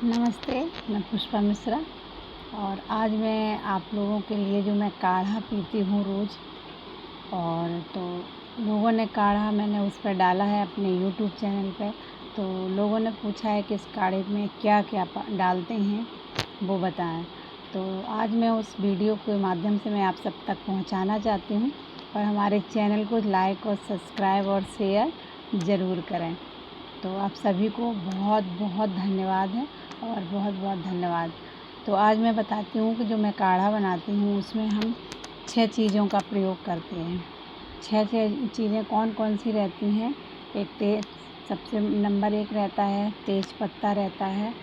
नमस्ते, मैं पुष्पा मिश्रा और आज मैं आप लोगों के लिए जो मैं काढ़ा पीती हूँ रोज़ और तो लोगों ने काढ़ा मैंने उस पर डाला है अपने यूट्यूब चैनल पे। तो लोगों ने पूछा है कि इस काढ़े में क्या क्या डालते हैं वो बताएं। तो आज मैं उस वीडियो के माध्यम से मैं आप सब तक पहुंचाना चाहती हूं और हमारे चैनल को लाइक और सब्सक्राइब और शेयर ज़रूर करें। तो आप सभी को बहुत बहुत धन्यवाद है और बहुत बहुत धन्यवाद। तो आज मैं बताती हूँ कि जो मैं काढ़ा बनाती हूँ उसमें हम 6 चीज़ों का प्रयोग करते हैं। 6 चीज़ें कौन कौन सी रहती हैं। सबसे नंबर 1 रहता है तेज पत्ता रहता है,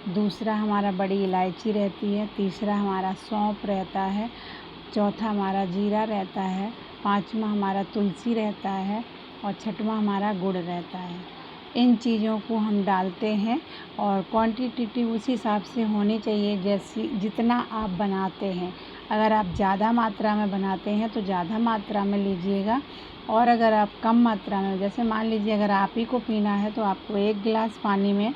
दूसरा हमारा बड़ी इलायची रहती है, तीसरा हमारा सौंफ रहता है, चौथा हमारा जीरा रहता है, पाँचवा हमारा तुलसी रहता है और छठवां हमारा गुड़ रहता है। इन चीज़ों को हम डालते हैं और क्वांटिटी उसी हिसाब से होनी चाहिए जैसी जितना आप बनाते हैं। अगर आप ज़्यादा मात्रा में बनाते हैं तो ज़्यादा मात्रा में लीजिएगा और अगर आप कम मात्रा में, जैसे मान लीजिए अगर आप ही को पीना है तो आपको 1 गिलास पानी में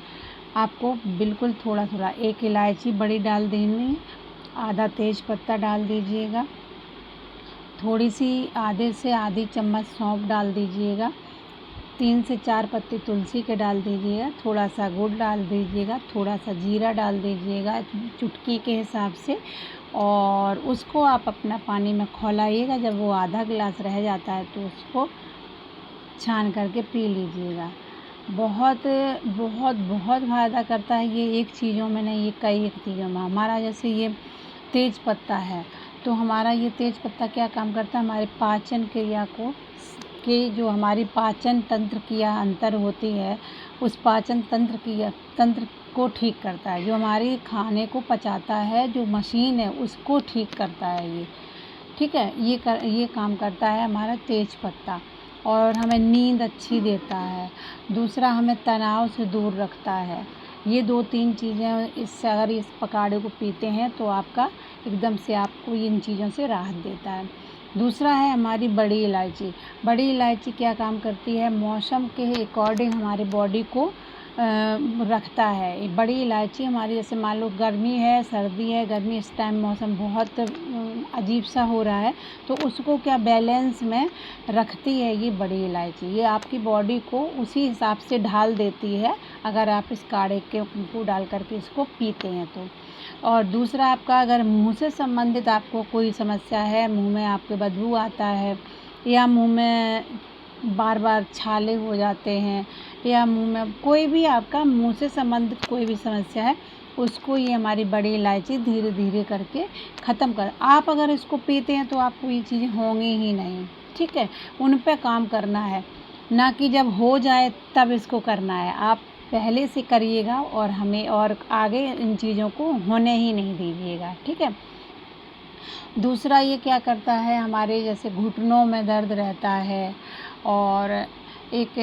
आपको बिल्कुल थोड़ा थोड़ा 1 इलायची बड़ी डाल देनी, आधा तेज पत्ता डाल दीजिएगा, थोड़ी सी आधे से आधी चम्मच सौंफ डाल दीजिएगा, 3 से 4 पत्ते तुलसी के डाल दीजिएगा, थोड़ा सा गुड़ डाल दीजिएगा, थोड़ा सा जीरा डाल दीजिएगा चुटकी के हिसाब से और उसको आप अपना पानी में खौलाइएगा। जब वो आधा गिलास रह जाता है तो उसको छान करके पी लीजिएगा। बहुत बहुत बहुत फ़ायदा करता है ये, एक चीज़ों में नहीं, ये कई एक चीज़ों में। हमारा जैसे ये तेज पत्ता है तो हमारा ये तेज पत्ता क्या काम करता है, हमारे पाचन क्रिया की जो हमारी पाचन तंत्र की अंतर होती है उस पाचन तंत्र को ठीक करता है। जो हमारी खाने को पचाता है जो मशीन है उसको ठीक करता है ये, ठीक है। ये काम करता है हमारा तेज पत्ता और हमें नींद अच्छी देता है। दूसरा हमें तनाव से दूर रखता है। ये 2-3 चीज़ें, इससे अगर इस काढ़े को पीते हैं तो आपका एकदम से आपको इन चीज़ों से राहत देता है। दूसरा है हमारी बड़ी इलायची। बड़ी इलायची क्या काम करती है, मौसम के अकॉर्डिंग हमारे बॉडी को रखता है। बड़ी इलायची हमारी, जैसे मान लो गर्मी है सर्दी है, गर्मी इस टाइम मौसम बहुत अजीब सा हो रहा है तो उसको क्या बैलेंस में रखती है ये बड़ी इलायची। ये आपकी बॉडी को उसी हिसाब से ढाल देती है अगर आप इस काढ़े को डाल करके इसको पीते हैं तो। और दूसरा आपका अगर मुंह से संबंधित आपको कोई समस्या है, मुंह में आपके बदबू आता है या मुंह में बार बार छाले हो जाते हैं या मुंह में कोई भी आपका मुंह से संबंधित कोई भी समस्या है, उसको ये हमारी बड़ी इलायची धीरे धीरे करके ख़त्म कर। आप अगर इसको पीते हैं तो आपको ये चीज़ें होंगी ही नहीं, ठीक है। उन पे काम करना है, ना कि जब हो जाए तब इसको करना है। आप पहले से करिएगा और हमें और आगे इन चीज़ों को होने ही नहीं दीजिएगा, ठीक है। दूसरा ये क्या करता है, हमारे जैसे घुटनों में दर्द रहता है और एक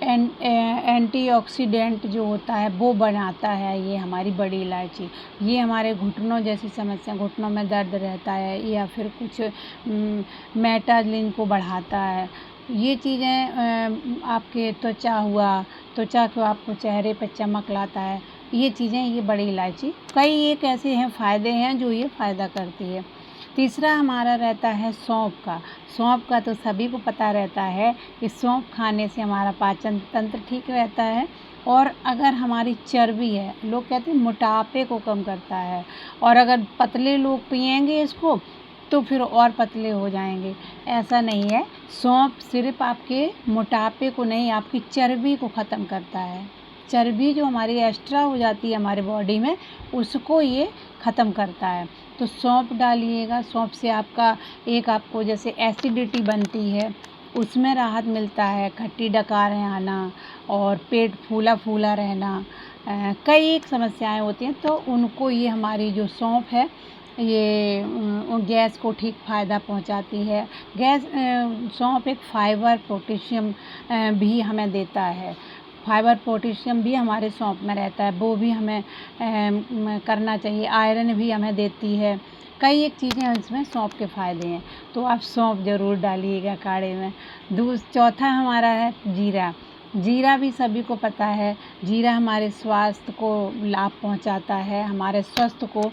एंटीऑक्सीडेंट जो होता है वो बनाता है ये हमारी बड़ी इलायची। ये हमारे घुटनों जैसी समस्या, घुटनों में दर्द रहता है या फिर कुछ मेटालिन को बढ़ाता है। ये चीज़ें आपके त्वचा को आपको चेहरे पर चमक लाता है। ये चीज़ें ये बड़ी इलायची कई एक ऐसे हैं फ़ायदे हैं जो ये फ़ायदा करती है। तीसरा हमारा रहता है सौंफ का। सौंफ का तो सभी को पता रहता है कि सौंफ खाने से हमारा पाचन तंत्र ठीक रहता है और अगर हमारी चर्बी है, लोग कहते हैं मोटापे को कम करता है और अगर पतले लोग पिएंगे इसको तो फिर और पतले हो जाएंगे। ऐसा नहीं है, सौंफ सिर्फ आपके मोटापे को नहीं, आपकी चर्बी को ख़त्म करता है। चर्बी जो हमारी एक्स्ट्रा हो जाती है हमारे बॉडी में उसको ये ख़त्म करता है। तो सौंफ डालिएगा, सौंफ से आपको जैसे एसिडिटी बनती है उसमें राहत मिलता है, खट्टी डकारें आना और पेट फूला फूला रहना, कई एक समस्याएं होती हैं तो उनको ये हमारी जो सौंफ है ये गैस को ठीक फ़ायदा पहुंचाती है। सौंफ एक फाइबर पोटेशियम भी हमें देता है। फाइबर पोटेशियम भी हमारे सौंफ में रहता है, वो भी हमें करना चाहिए। आयरन भी हमें देती है, कई एक चीज़ें इसमें सौंफ के फ़ायदे हैं। तो आप सौंफ ज़रूर डालिएगा काढ़े में। चौथा हमारा है जीरा। जीरा भी सभी को पता है, जीरा हमारे स्वास्थ्य को लाभ पहुंचाता है, हमारे स्वास्थ्य को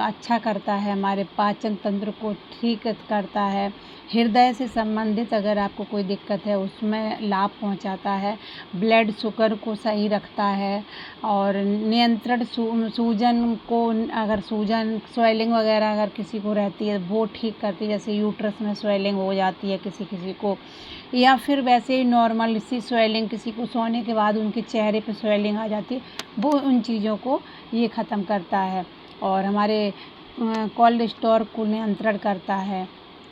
अच्छा करता है, हमारे पाचन तंत्र को ठीक करता है, हृदय से संबंधित अगर आपको कोई दिक्कत है उसमें लाभ पहुंचाता है, ब्लड शुगर को सही रखता है और नियंत्रण सूजन को, अगर सूजन स्वेलिंग वगैरह अगर किसी को रहती है वो ठीक करती है, जैसे यूट्रस में स्वेलिंग हो जाती है किसी किसी को, या फिर वैसे ही नॉर्मल सी स्वेलिंग किसी को सोने के बाद उनके चेहरे पे स्वेलिंग आ जाती है, वो उन चीज़ों को ये ख़त्म करता है। और हमारे कोलेस्ट्रॉल को नियंत्रण करता है,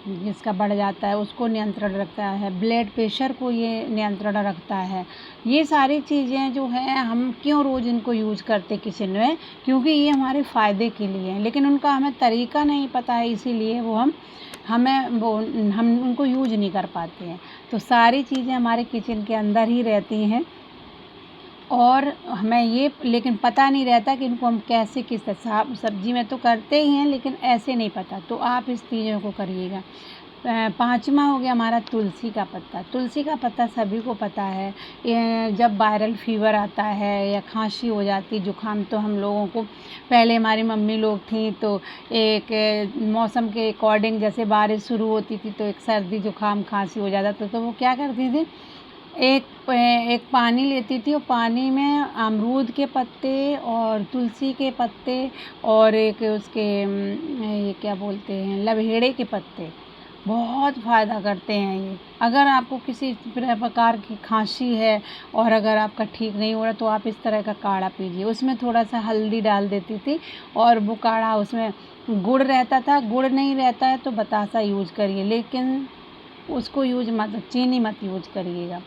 जिसका बढ़ जाता है उसको नियंत्रण रखता है, ब्लड प्रेशर को ये नियंत्रण रखता है। ये सारी चीज़ें जो हैं हम क्यों रोज़ इनको यूज़ करते किचन में, क्योंकि ये हमारे फ़ायदे के लिए हैं, लेकिन उनका हमें तरीका नहीं पता है, इसीलिए हम उनको यूज नहीं कर पाते हैं। तो सारी चीज़ें हमारे किचन के अंदर ही रहती हैं और हमें ये लेकिन पता नहीं रहता कि इनको हम कैसे किस तरह सब्जी में तो करते ही हैं, लेकिन ऐसे नहीं पता। तो आप इस चीज़ों को करिएगा। पाँचवा हो गया हमारा तुलसी का पत्ता। तुलसी का पत्ता सभी को पता है, जब वायरल फीवर आता है या खांसी हो जाती, जुकाम, तो हम लोगों को पहले हमारी मम्मी लोग थी तो एक मौसम के अकॉर्डिंग जैसे बारिश शुरू होती थी तो एक सर्दी जुकाम खांसी हो जाता था, तो वो क्या करती थी, एक पानी लेती थी और पानी में अमरूद के पत्ते और तुलसी के पत्ते और एक उसके ये क्या बोलते हैं, लवेड़े के पत्ते, बहुत फ़ायदा करते हैं ये। अगर आपको किसी प्रकार की खांसी है और अगर आपका ठीक नहीं हो रहा तो आप इस तरह का काढ़ा पीजिए। उसमें थोड़ा सा हल्दी डाल देती थी और वो काढ़ा, उसमें गुड़ रहता था, गुड़ नहीं रहता है तो बतासा यूज करिए, लेकिन उसको चीनी मत यूज करिएगा।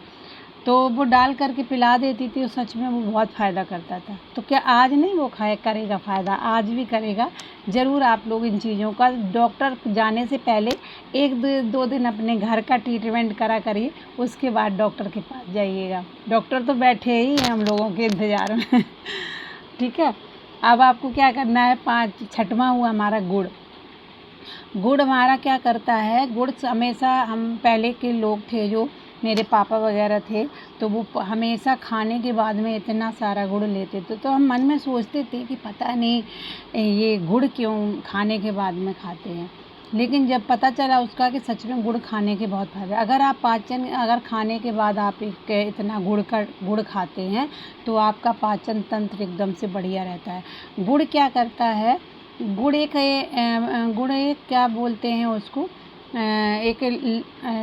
तो वो डाल करके पिला देती थी और सच में वो बहुत फ़ायदा करता था। तो क्या आज नहीं वो करेगा फ़ायदा, आज भी करेगा। ज़रूर आप लोग इन चीज़ों का डॉक्टर जाने से पहले 1-2 दिन अपने घर का ट्रीटमेंट करा करिए, उसके बाद डॉक्टर के पास जाइएगा। डॉक्टर तो बैठे ही हैं हम लोगों के इंतज़ार में ठीक है। अब आपको क्या करना है, 6वां हुआ हमारा गुड़। गुड़ हमारा क्या करता है, गुड़ हमेशा, हम पहले के लोग थे जो मेरे पापा वगैरह थे, तो वो हमेशा खाने के बाद में इतना सारा गुड़ लेते थे, तो हम मन में सोचते थे कि पता नहीं ये गुड़ क्यों खाने के बाद में खाते हैं। लेकिन जब पता चला उसका कि सच में गुड़ खाने के बहुत फायदे, अगर खाने के बाद आप इतना गुड़ खाते हैं तो आपका पाचन तंत्र एकदम से बढ़िया रहता है। गुड़ क्या करता है, गुड़ एक क्या बोलते हैं उसको, एक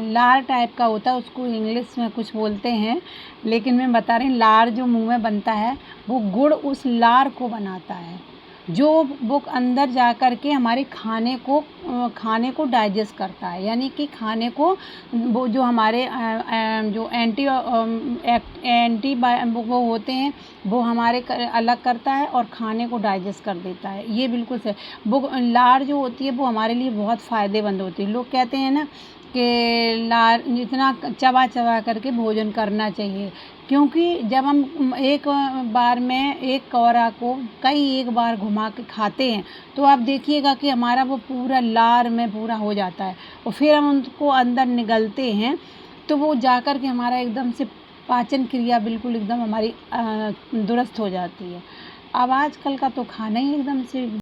लार टाइप का होता है, उसको इंग्लिश में कुछ बोलते हैं, लेकिन मैं बता रही हूँ, लार जो मुंह में बनता है वो गुड़ उस लार को बनाता है, जो वो अंदर जा कर के हमारे खाने को डाइजेस्ट करता है, यानी कि खाने को, वो जो हमारे जो एंटी वो होते हैं वो हमारे अलग करता है और खाने को डाइजेस्ट कर देता है। ये बिल्कुल सही। वो लार जो होती है वो हमारे लिए बहुत फ़ायदेमंद होती है। लोग कहते हैं ना कि लार इतना चबा चबा करके भोजन करना चाहिए, क्योंकि जब हम एक बार में एक कौरा को एक बार घुमा के खाते हैं तो आप देखिएगा कि हमारा वो पूरा लार में पूरा हो जाता है और फिर हम उनको अंदर निगलते हैं तो वो जाकर के हमारा एकदम से पाचन क्रिया बिल्कुल एकदम हमारी दुरुस्त हो जाती है। अब आजकल का तो खाना ही एकदम से